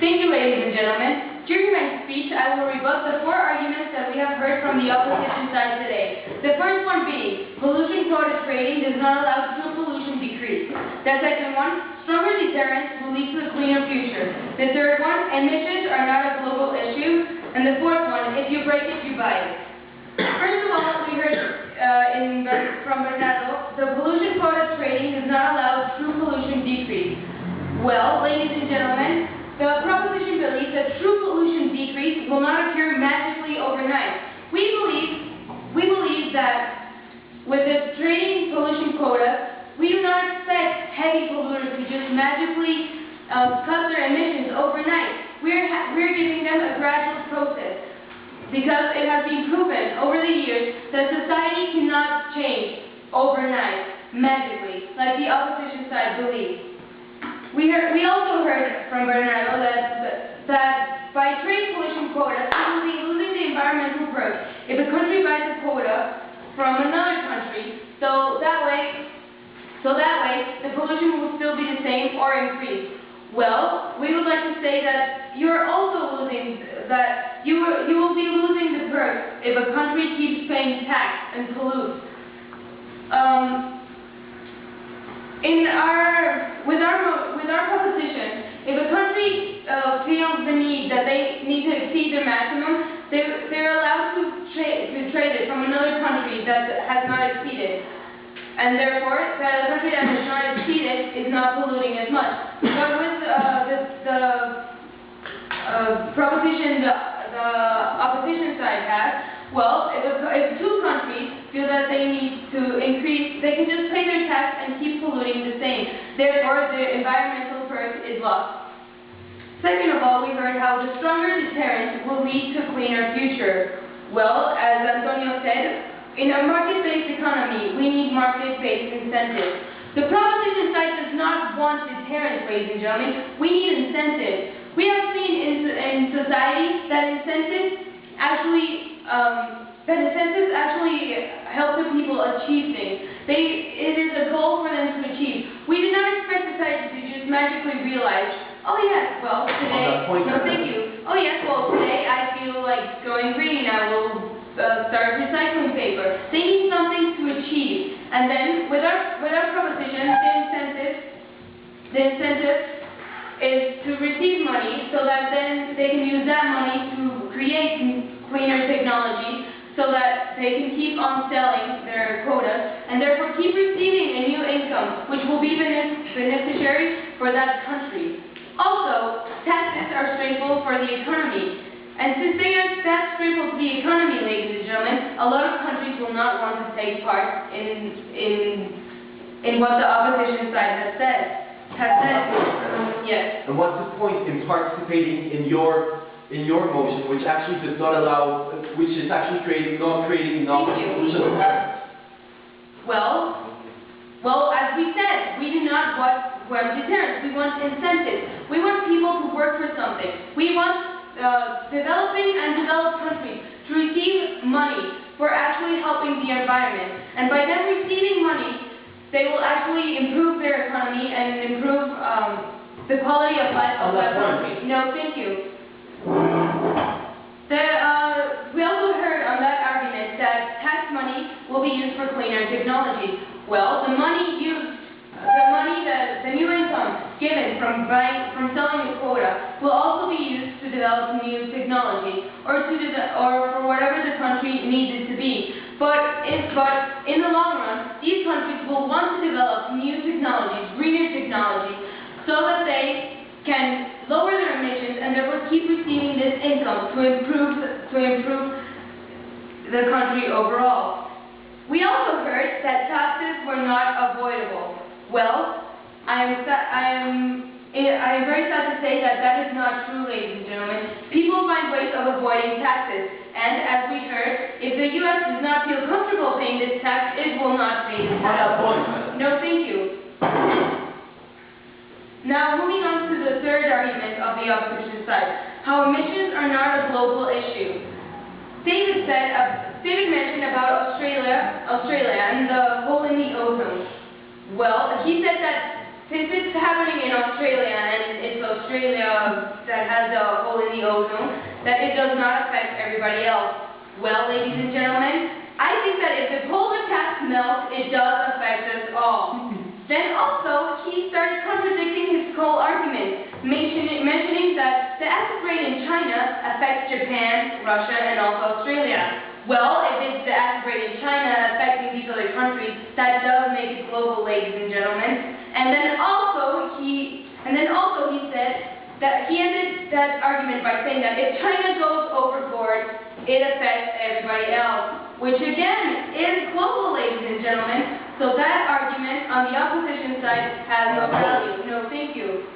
Thank you, ladies and gentlemen. During my speech, I will rebut the four arguments that we have heard from the opposition side today. The first one being, pollution quota trading does not allow true pollution decrease. The second one, stronger deterrence will lead to a cleaner future. The third one, emissions are not a global issue. And the fourth one, if you break it, you buy it. First of all, we heard from Bernardo, the pollution quota trading does not allow true pollution decrease. Well, ladies and gentlemen, the proposition believes that true pollution decrease will not occur magically overnight. We believe that with the trading pollution quota, we do not expect heavy polluters to just magically cut their emissions overnight. We're giving them a gradual process because it has been proven over the years that society cannot change overnight, magically, like the opposition side believes. We also heard from Bernardo that by trading pollution quotas, we will be losing the environmental perk if a country buys a quota from another country, so that way the pollution will still be the same or increase. Well, we would like to say that you're also losing, that you will be losing the perk if a country keeps paying tax and pollutes. With our proposition, if a country feels the need that they need to exceed their maximum, they're allowed to trade it from another country that has not exceeded. And therefore, the country that has not exceeded is not polluting as much. But with the proposition the opposition side has, well, if two countries feel that they need to increase, they can just pay their tax and keep polluting the same. Therefore, the environmental perk is lost. Second of all, we heard how the stronger deterrence will lead to a cleaner future. Well, as Antonio said, in a market-based economy, we need market-based incentives. The proposition side does not want deterrence, ladies and gentlemen. We need incentives. We have seen in society that incentives actually help the people achieve things. It is a goal for them to achieve. We do not expect society to just magically realize, oh yes, well today, no thank you. Oh yes, well today I feel like going green, I will start recycling paper. They need something to achieve. And then with our proposition, the incentive is to receive money so that then they can use that money to create cleaner technology so that they can keep on selling their quotas and therefore keep receiving a new income which will be beneficiary for that country. Also, taxes are stressful for the economy. And since they are that stressful to the economy, ladies and gentlemen, a lot of countries will not want to take part in what the opposition side has said. Yes. And what's the point in participating in your motion, which actually does not allow, which is actually not creating non-pollution environments? Well, as we said, we do not want deterrence. We want incentives. We want people to work for something. We want developing and developed countries to receive money for actually helping the environment. And by them receiving money, they will actually improve their economy and improve the quality of life of that country. No, thank you. We also heard on that argument that tax money will be used for cleaner technology. Well, the new income given from selling a quota will also be used to develop new technology or for whatever the country needs it to be. But in the long run, these countries will want to develop new technologies, greener technology, so that they can lower their emissions and therefore keep receiving this income to improve the country overall. We also heard that taxes were not avoidable. Well, I am very sad to say that is not true, ladies and gentlemen. People find ways of avoiding taxes, and as we heard, if the U.S. does not feel comfortable paying this tax, it will not pay this tax. No, thank you. Now, moving on to the third argument of the opposition side, how emissions are not a global issue. David mentioned about Australia and the hole in the ozone. Well, he said that since it's happening in Australia, and it's Australia that has a hole in the ozone, that it does not affect everybody else. Well, ladies and gentlemen, I think that if the polar caps melt, it does affect us all. Then also, he started contradicting his whole argument, mentioning that the acid rain in China affects Japan, Russia, and also Australia. Well, if it's the acid rain in China affecting these other countries, that does make it global, ladies and gentlemen. And then also he said that he ended that argument by saying that if China goes overboard, it affects everybody else, which again is global, ladies and gentlemen. So that argument on the opposition side has no value. No, thank you.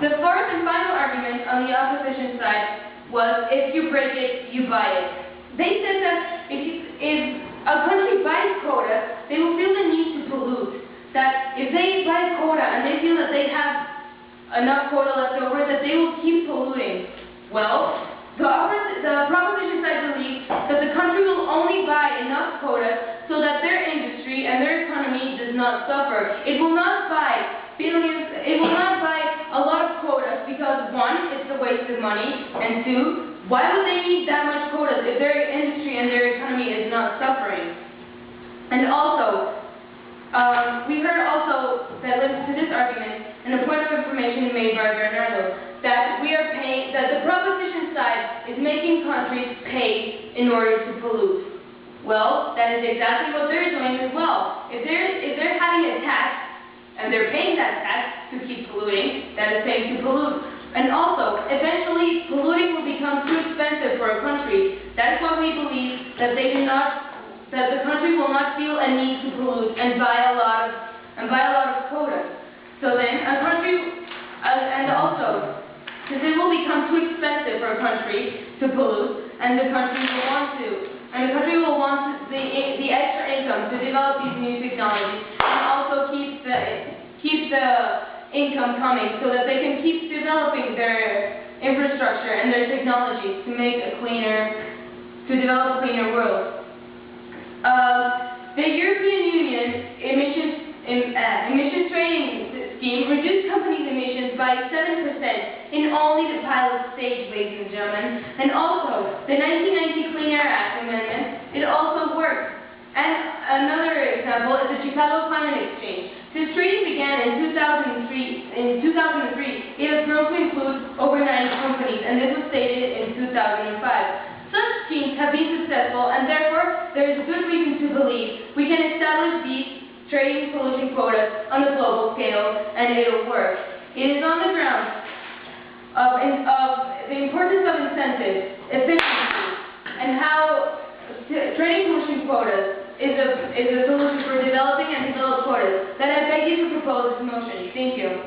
The fourth and final argument on the opposition side was if you break it, you buy it. They said that if a country buys quota, they will feel the need to pollute. That if they buy quota and they feel that they have enough quota left over, that they will keep polluting. Well, the proposition side believes that the country will only buy enough quota so that their industry and their economy does not suffer. It will not buy billions, it will not buy a lot of quotas because one, it's a waste of money, and two, why would they need that much quotas if their industry and their economy is not suffering? And also, we heard also that listen to this argument and a point of information made by Bernardo that that the proposition side is making countries pay in order to pollute. Well, that is exactly what they're doing as well. If they're having a tax and they're paying that tax to keep polluting, that is paying to pollute. And also, eventually, polluting will become too expensive for a country. That's why we believe that that the country will not feel a need to pollute and buy a lot of quotas. So then, a country, and also, since it will become too expensive for a country to pollute, and the country will want the extra income to develop these new technologies, and also keep the income coming so that they can keep developing their infrastructure and their technologies to develop a cleaner world. The European Union emissions trading scheme reduced companies' emissions by 7% in only the pilot stage, ladies and gentlemen. And also, the 1990 Clean Air Act amendment, it also worked. And another example is the Chicago Climate Exchange. Since trading began in 2003, it has grown to include over 90 companies, and this was stated in 2005. Such schemes have been successful, and therefore there is good reason to believe we can establish these trading pollution quotas on a global scale, and it will work. It is on the grounds of the importance of incentives, efficiency, and how trading pollution quotas is a solution for developing and developed quotas that I beg you to propose this motion. Thank you.